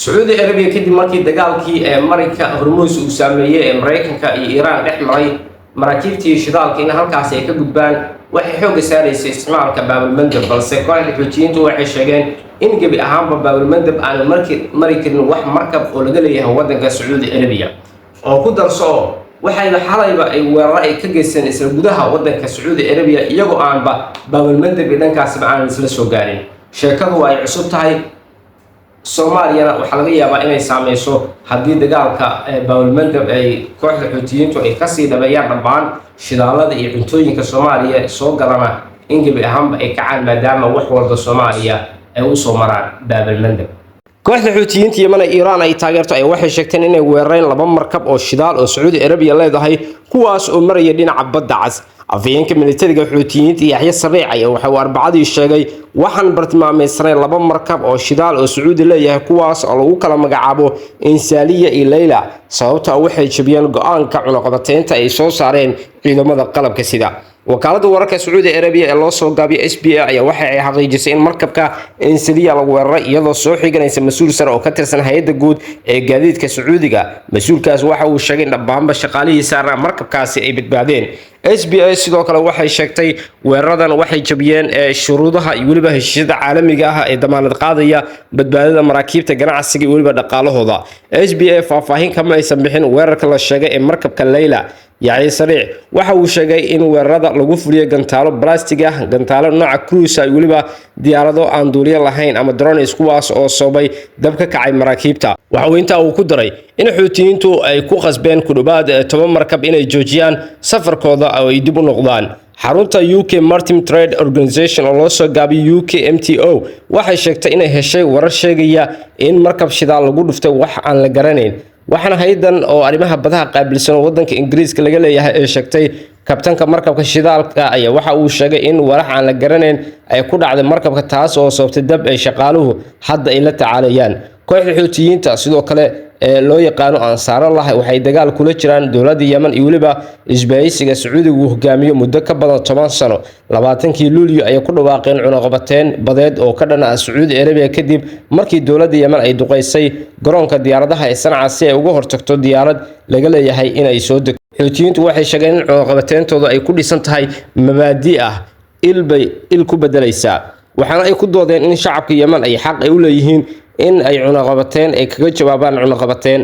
sacuudi arabiya kadib markii dagaalkii marinka hormuus uu saameeyay mareykanka iyo iiraan dhex maray maraakiibtii shidaalka in halkaas ay ka gudbaan waxay xoog saaraysay isticmaalka baabilmandab balse kooxda xuutiyiintu waxay sheegeen in gebi ahaanba baabilmandab aan mari karin wax markab oo laga leeyahay waddanka sacuudi arabiya oo ku darso waxayna xalayba ay weerar ay ka geysteen isla gudaha waddanka sacuudi arabiya iyagoo aanba baabilmandab dhankaasba aan isla soo gaarin sheekadu ay cusub tahay soomaaliyana waxa laga yaabaa inay saameyso haddii dagaalka baabilmandab ay kooxda xuutiyiintu ay kasii dhabeeyaan dhammaan shidaalada iyo cuntooyinka Soomaaliya soo galana in gebi ahaanba ay kacaan maadaama wax walba Soomaaliya ay u soo maraan baabilmandab kooxda xuutiyiinta Yemen iyo Iiraan ay taageerto ay waxay sheegteen inay weerareen laba markab oo shidaal oo Saudi Arabia leedahay kuwaas oo maraya dhinaca badda cas afayeenka militariga xuutiyiinta Yaxya Sariic ayaa waxa uu Arbacadii sheegay waxaan bartilmaameedsanay laba markab oo shidaal oo Saudi leeyahay kuwaas oo lagu kala magacaabo Insaliya iyo Layla sababta waxay jabiyeen go'aanka cunaqabateynta ay soo saareen ciidamada qalabka sida wakaalada wararka Saudi Arabia ee loo soo gaabiyay SPA ayaa waxa ay xaqiijisay in markabka Insaliya lagu weeraray iyadoo soo xiganaysa mas'uul sare oo ka tirsan hay'adda guud ee gaadiidka Sacuudiga mas'uulkaas waxa uu sheegay in dhammaanba shaqaalihiisa markabkaasi ay badbaadeen SBA sidoo kale waxay sheegtay weeraradan waxay jabiyeen shuruudaha iyo waliba heshiisyada caalamiga ah ee damaanad qaadaya badbaadada maraakiibta ganacsiga iyo waliba dhaqaalahooda SBA faahfaahin kama aysan bixin weerarka la sheegay ee markabka Layla Yaxya Sariic waxa uu sheegay in weerarada lagu fuliyay gantaalo plastic ah gantaalo nooca cruise ay waliba diyaarado aan duuliye lahayn ama drones kuwaas oo soobay dab ka kacay maraakiibta waxa uu inta uu ku daray in xuutiyiintu ay ku qasbeen ku dhawaad 10 markab inay joojiyaan safarkooda oo ay dib u noqdaan xarunta UK Maritime Trade Organization oo loo soo gaabiyay UK MTO waxay sheegtay inay heshay warar sheegaya in markab shidaal lagu dhuftay wax aan la garanayn waxana hay'adan oo arrimaha badaha qaabilsan waddanka Ingiriiska laga leeyahay ee sheegtay kabtanka markabka shidaalka ayaa waxa uu sheegay in warax aan la garanayn ay ku dhacday markabka taas oo sababtay dab ay shaqaaluhu hadda ay la tacaalayaan kooxda xuutiyiinta sidoo kale loo yaqaano Ansaar Allah waxay dagaal kula jiraan dawladda Yemen iyo waliba isbaaysiga Sacuudigu hogaamiyo muddo ka badan 10 sano 20kii Luulyo ay ku dhawaaqeen cunaqabateyn badeed oo ka dhan ah Saudi Arabia kadib markii dawladda Yemen ay duqeysay garoonka diyaaradaha ee Sanaa si ay uga hortagto diyaarad laga leeyahay in ay soo degto xuutiyiintu waxay sheegeen in cunaqabateyntooda ay ku dhisan tahay mabaadi ah il ku bedelaysa waxaana ay ku doodeen in shacabka Yemen ay xaq ay u leeyihiin in ay cunaqabateen ay kaga jawaabaan cunaqabateen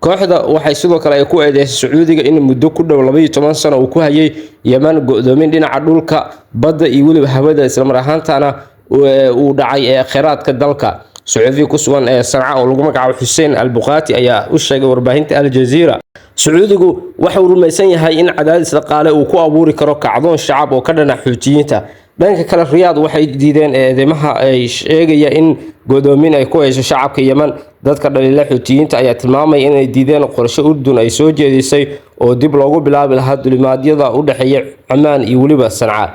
kooxda waxay sidoo kale ay ku eedeysay Sacuudiga in muddo ku dhow 12 sano uu ku hayay Yemen go'doomin dhinaca dhulka badda iyo waliba hawada isla mar ahaantaana uu dhacay kheyraadka dalka Sacuudi ku sugan Sanaa oo lagu magacaabo Hussein Al-Buqati ayaa u sheegay warbaahinta Al Jazeera Sacuudigu waxa uu rumaysan yahay in cadaadis dhaqaale uu ku abuuri karo kacdoon shacab oo ka dhana xuutiyiinta dhanka kale Riyadh waxay diideen eedeymaha ay sheegaya in godoomin ay ku hayso shacabka Yemen dadka dhaliila xuutiyiinta ayaa tilmaamay in ay diideen qorshe Urdun ay soo jeedisay oo dib loogu bilaabi lahaa dulimaadyada u dhaxeeya Amman iyo waliba Sanaa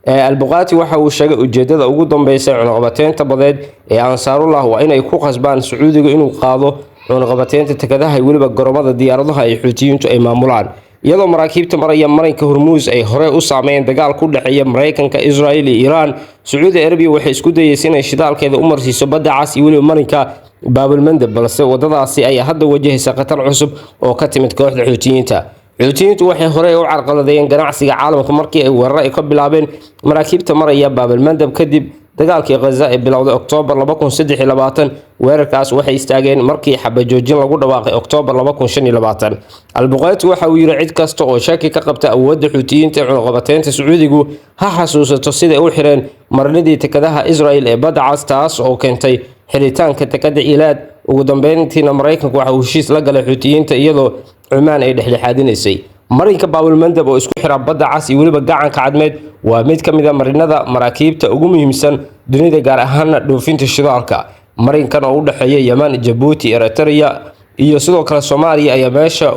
Al-Buqati waxa uu sheegay ujeedada ugu dambeysay cunaqabateynta badeed ee Ansaarullah waa in ay ku qasbaan Sacuudiga inuu qaado cunaqabateynta takadaha iyo waliba garoomada diyaaradaha ay xuutiyiintu ay maamulaan iyadoo maraakiibta maraya marinka Hormuz ay hore u saameeyeen dagaal ku dhaxeeya Mareykanka Israel iyo Iiraan Saudi Arabia waxay isku dayeysay inay shidaalkeeda u marsiiso badda cas iyo waliba marinka baabilmandab balse wadadaasi ay hadda wajahaysa khatar cusub oo ka timid kooxda xuutiyiinta xuutiyiintu waxay hore u carqaladeeyeen ganacsiga caalamka markii ay weerar ay ka bilaabeen maraakiibta maraya baabilmandab kadib dagaalkii Gaza ee bilowday Oktoobar 2023 weerarkaas waxay istaageen markii xabajoojin lagu dhawaaqay Oktoobar 2025 Al-Buqati waxa uu yiri cid kasta oo shaki ka qabta awoodda xuutiyiinta cunaqabateynta Sacuudigu ha xasuusato sida ay u xireen marnidii takadaha Israel ee badda cas taas oo keentay xiritaanka takada Ilaad ugu dambeyntiina Mareykanku waxa uu heshiis la galay xuutiyiinta iyadoo Cumaan ay dhexdhexaadinaysay marinka baabilmandab oo isku xira badda cas iyo waliba gacanka cadmeed waa mid ka mid ah marinada maraakiibta ugu muhiimsan dunida gaar ahaan dhoofinta shidaalka marinkan oo u dhaxeeya Yemen Djibouti Eritrea iyo sidoo kale Soomaaliya ayaa meesha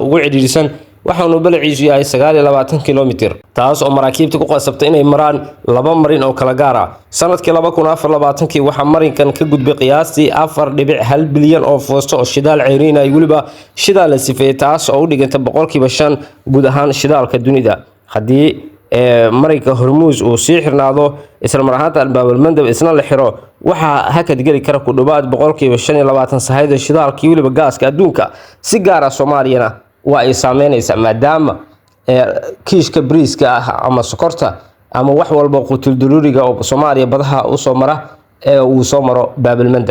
ugu cidhiidhisan waxaanu balaciisu yahay 29 kilomitir taas oo maraakiibta ku qasabtay inay maraan laba marin oo kala gaar ah sanadkii 2024 waxa marinkan ka gudbay qiyaastii 4.1 bilyan oo foosto oo shidaal ceyriin ah waliba shidaal la sifeeyay taas oo u dhiganta 5% guud ahaan shidaalka dunida haddii marayka hormuus uu sii xirnaado isla mar ahaanta baabalmandab isna la xiro waxaa hakad geli kara ku dhawaad 25% sahayda shidaalka iyo waliba gaaska adduunka si gaar ah Soomaaliyana waa ay saameynaysaa maadaama kiishka briiska ah ama sokorta ama wax walba qutul daruuriga oo Soomaaliya badaha u soo mara uu soo maro baabalmandab